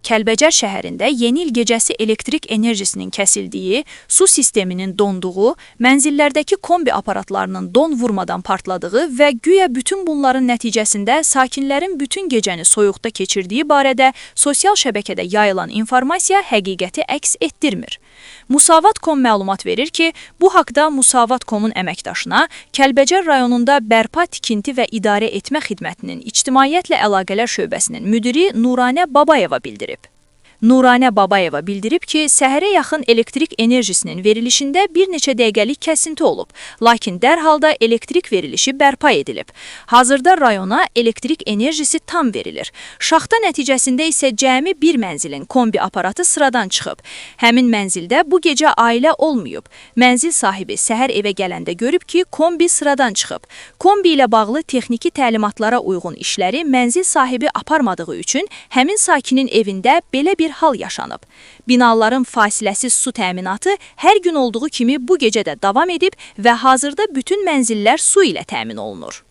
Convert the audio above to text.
Kəlbəcər şəhərində yeni il gecəsi elektrik enerjisinin kəsildiyi, su sisteminin donduğu, mənzillərdəki kombi aparatlarının don vurmadan partladığı və güya bütün bunların nəticəsində sakinlərin bütün gecəni soyuqda keçirdiyi barədə sosial şəbəkədə yayılan informasiya həqiqəti əks etdirmir. Musavat.com məlumat verir ki, bu haqda Musavat.com-un əməkdaşına Kəlbəcər rayonunda bərpa, tikinti və idarə etmə xidmətinin İctimaiyyətlə Əlaqələr şöbəsinin müdiri Nuranə Babayeva bildirib. Nuranə Babayeva bildirib ki, səhərə yaxın elektrik enerjisinin verilişində bir neçə dəqiqəlik kəsinti olub, lakin dərhalda elektrik verilişi bərpa edilib. Hazırda rayona elektrik enerjisi tam verilir. Şaxta nəticəsində isə cəmi bir mənzilin kombi aparatı sıradan çıxıb. Həmin mənzildə bu gecə ailə olmayıb. Mənzil sahibi səhər evə gələndə görüb ki, kombi sıradan çıxıb. Kombi ilə bağlı texniki təlimatlara uyğun işləri mənzil sahibi aparmadığı üçün həmin sakinin evində belə bir hal yaşanıb. Binaların fasiləsiz su təminatı hər gün olduğu kimi bu gecə də davam edib və hazırda bütün mənzillər su ilə təmin olunur.